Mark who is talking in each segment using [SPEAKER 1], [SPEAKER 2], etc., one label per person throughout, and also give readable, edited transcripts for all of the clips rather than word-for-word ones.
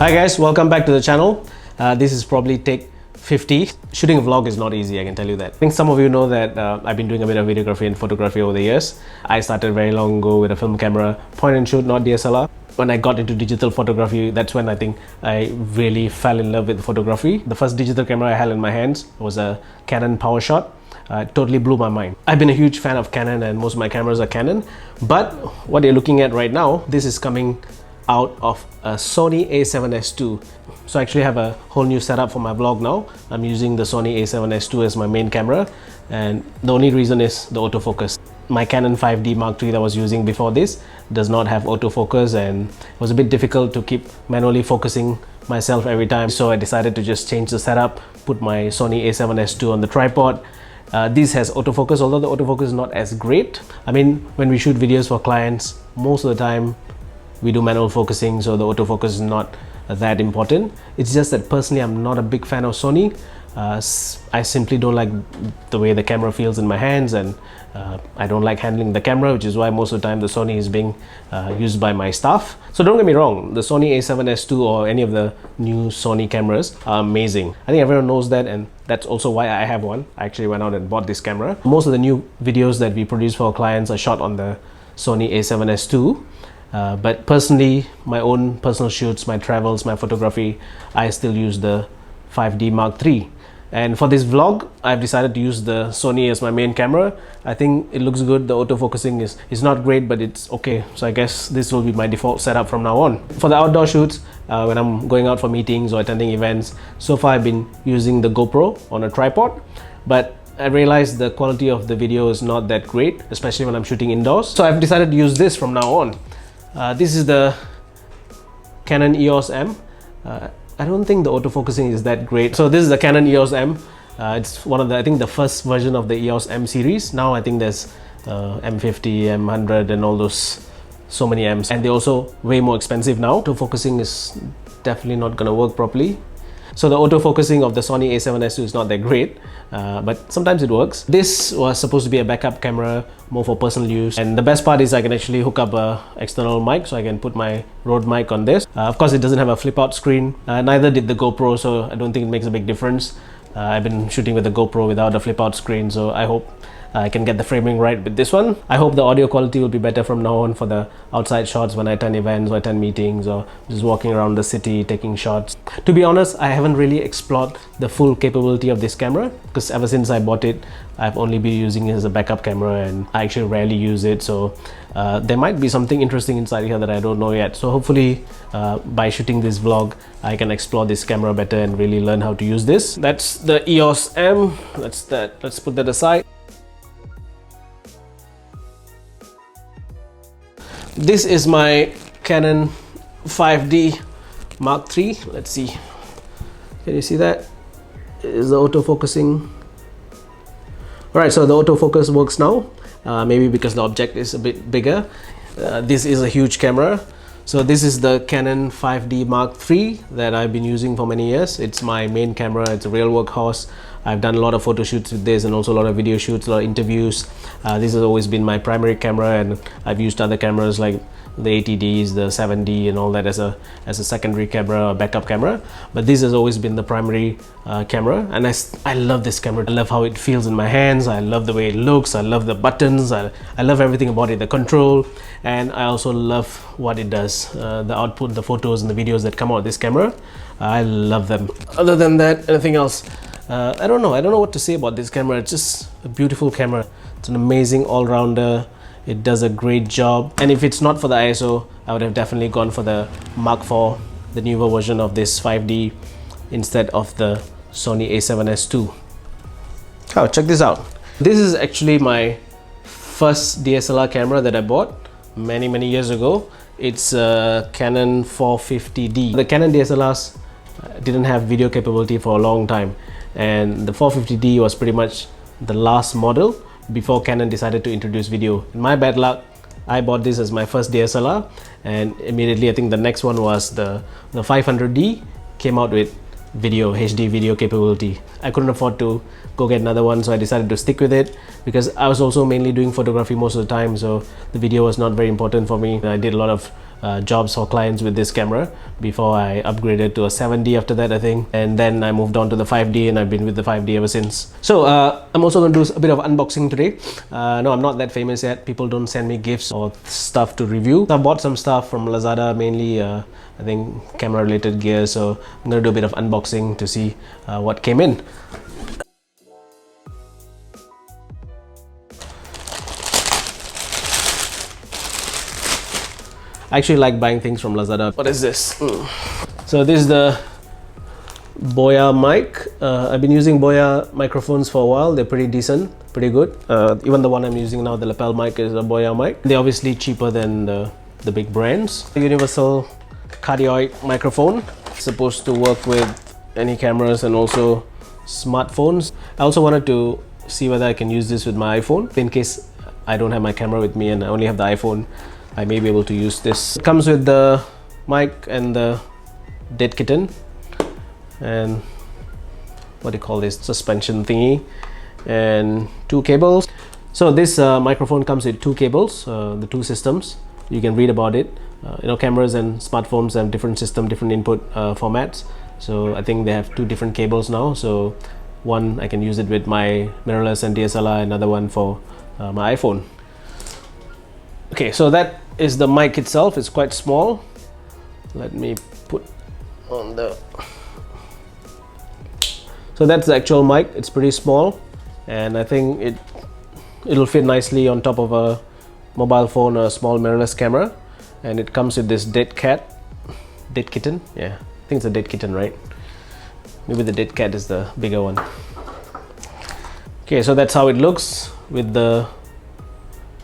[SPEAKER 1] Hi guys, welcome back to the channel. This is probably take 50. Shooting a vlog is not easy, I can tell you that. I think some of you know that I've been doing a bit of videography and photography over the years. I started very long ago with a film camera, point and shoot, not DSLR. When I got into digital photography, that's when I think I really fell in love with photography. The first digital camera I held in my hands was a Canon PowerShot. It totally blew my mind. I've been a huge fan of Canon and most of my cameras are Canon. But what you're looking at right now, this is coming out of a Sony a7S II. So I actually have a whole new setup for my vlog now. I'm using the Sony a7S II as my main camera, and the only reason is the autofocus. My Canon 5D Mark III that I was using before this does not have autofocus, and it was a bit difficult to keep manually focusing myself every time. So I decided to just change the setup, put my Sony a7S II on the tripod. This has autofocus, although the autofocus is not as great. I mean, when we shoot videos for clients, most of the time we do manual focusing, so the autofocus is not that important. It's just that personally I'm not a big fan of Sony. I simply don't like the way the camera feels in my hands, and I don't like handling the camera, which is why most of the time the Sony is being used by my staff. So don't get me wrong, the Sony a7S II or any of the new Sony cameras are amazing. I think everyone knows that, and that's also why I have one. I actually went out and bought this camera. Most of the new videos that we produce for our clients are shot on the Sony a7S II. But personally, my own personal shoots, my travels, my photography, I still use the 5D Mark III. And for this vlog, I've decided to use the Sony as my main camera. I think it looks good. The autofocusing is not great, but it's okay. So I guess this will be my default setup from now on. For the outdoor shoots, when I'm going out for meetings or attending events, so far I've been using the GoPro on a tripod, but I realized the quality of the video is not that great, especially when I'm shooting indoors. So I've decided to use this from now on. This is the Canon EOS M. I don't think the autofocusing is that great. So this is the Canon EOS M. It's one of the, I think the first version of the EOS M series. Now I think there's M50, M100 and all those, so many M's. And they're also way more expensive now. Autofocusing is definitely not gonna work properly. So the autofocusing of the Sony a7S II is not that great, but sometimes it works. This was supposed to be a backup camera, more for personal use. And the best part is I can actually hook up a external mic, so I can put my Rode mic on this. Of course, it doesn't have a flip out screen. Neither did the GoPro, so I don't think it makes a big difference. I've been shooting with the GoPro without a flip out screen, so I hope I can get the framing right with this one. I hope the audio quality will be better from now on for the outside shots when I attend events or attend meetings or just walking around the city taking shots. To be honest, I haven't really explored the full capability of this camera because ever since I bought it, I've only been using it as a backup camera and I actually rarely use it. So there might be something interesting inside here that I don't know yet. So hopefully by shooting this vlog, I can explore this camera better and really learn how to use this. That's the EOS M. Let's put that aside. This is my Canon 5D Mark III. Let's see. Can you see that? Is the autofocusing? Alright, so the autofocus works now. Maybe because the object is a bit bigger. This is a huge camera. So this is the Canon 5D Mark III that I've been using for many years. It's my main camera. It's a real workhorse. I've done a lot of photo shoots with this and also a lot of video shoots, a lot of interviews. This has always been my primary camera, and I've used other cameras like the 80Ds, the 7D and all that as a secondary camera or backup camera, but this has always been the primary camera, and I love this camera. I love how it feels in my hands. I love the way it looks. I love the buttons. I love everything about it, the control, and I also love what it does, the output, the photos and the videos that come out of this camera. I love them. Other than that, anything else? I don't know what to say about this camera. It's just a beautiful camera. It's an amazing all-rounder. It does a great job, and if it's not for the ISO, I would have definitely gone for the Mark IV, the newer version of this 5D, instead of the Sony a7S II. Oh, check this out. This is actually my first DSLR camera that I bought many years ago. It's a Canon 450D. The Canon DSLRs didn't have video capability for a long time, and the 450D was pretty much the last model before Canon decided to introduce video. In my bad luck, I bought this as my first DSLR, and immediately I think the next one was the 500D came out with HD video capability. I couldn't afford to go get another one, so I decided to stick with it because I was also mainly doing photography most of the time, so the video was not very important for me. I did a lot of jobs for clients with this camera before I upgraded to a 7D after that, I think, and then I moved on to the 5D, and I've been with the 5D ever since. So I'm also going to do a bit of unboxing today. No, I'm not that famous yet. People don't send me gifts or stuff to review. I bought some stuff from Lazada, mainly I think camera related gear, so I'm going to do a bit of unboxing to see what came in. I actually like buying things from Lazada. What is this? So this is the Boya mic. I've been using Boya microphones for a while. They're pretty decent, pretty good. Even the one I'm using now, the lapel mic, is a Boya mic. They're obviously cheaper than the big brands. The universal cardioid microphone. It's supposed to work with any cameras and also smartphones. I also wanted to see whether I can use this with my iPhone. In case I don't have my camera with me and I only have the iPhone, I may be able to use this. It comes with the mic and the dead kitten and what do you call this, suspension thingy, and two cables. So this microphone comes with two cables, the two systems. You can read about it. Cameras and smartphones have different system, different input formats. So I think they have two different cables now. So one I can use it with my mirrorless and DSLR, another one for my iPhone. Okay, so that is the mic itself. It's quite small. Let me put on the... So that's the actual mic. It's pretty small, and I think it'll fit nicely on top of a mobile phone or a small mirrorless camera. And it comes with this dead kitten. Yeah, I think it's a dead kitten, right? Maybe the dead cat is the bigger one. Okay, so that's how it looks with the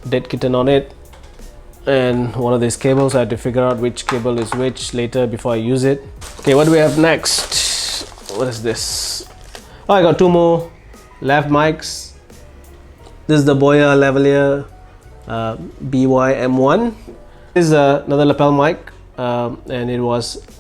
[SPEAKER 1] dead kitten on it. And one of these cables, I had to figure out which cable is which later before I use it. Okay, what do we have next? What is this? Oh, I got two more lav mics. This is the Boya lavalier BY-M1. This is another lapel mic, and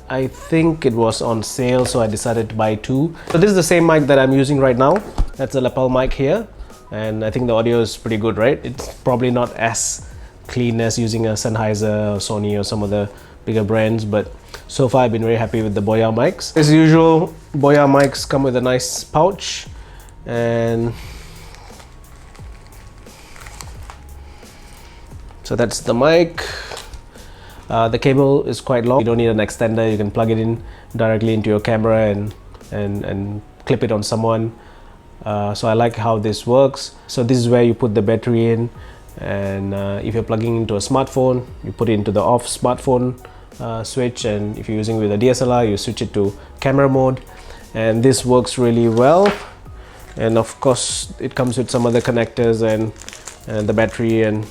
[SPEAKER 1] I think it was on sale, so I decided to buy two. So this is the same mic that I'm using right now. That's a lapel mic here, and I think the audio is pretty good, right? It's probably not as clean as using a Sennheiser or Sony or some of the bigger brands, but so far I've been very happy with the Boya mics. As usual, Boya mics come with a nice pouch, and So that's the mic. The cable is quite long. You don't need an extender. You can plug it in directly into your camera and clip it on someone. So I like how this works. So this is where you put the battery in, and if you're plugging into a smartphone, you put it into the off smartphone switch, and if you're using with a DSLR, you switch it to camera mode, and this works really well. And of course it comes with some other connectors and the battery and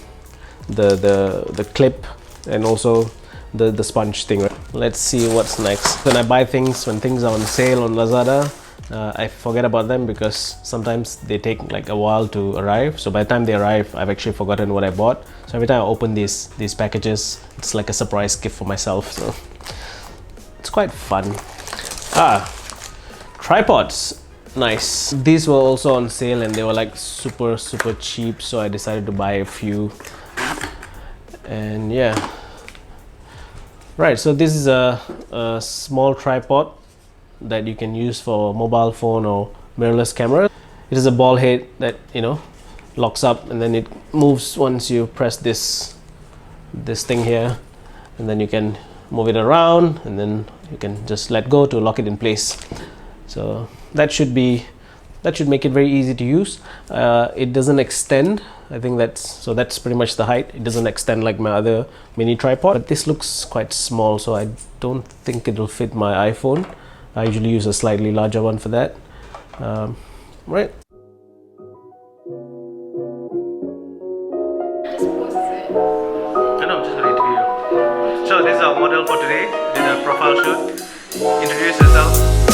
[SPEAKER 1] the clip, and also the sponge thing. Let's see what's next. When I buy things, when things are on sale on Lazada, I forget about them because sometimes they take like a while to arrive. So by the time they arrive, I've actually forgotten what I bought. So every time I open these packages, it's like a surprise gift for myself. So it's quite fun. Tripods. Nice. These were also on sale and they were like super cheap, so I decided to buy a few. And yeah, right, so this is a small tripod that you can use for mobile phone or mirrorless camera. It is a ball head that, you know, locks up, and then it moves once you press this thing here, and then you can move it around, and then you can just let go to lock it in place. So that should make it very easy to use. It doesn't extend. I think that's pretty much the height. It doesn't extend like my other mini tripod, but this looks quite small, so I don't think it'll fit my iPhone. I usually use a slightly larger one for that. Right. I know, I'm just going to interview you. So this is our model for today. This is a profile shoot. Introduce yourself.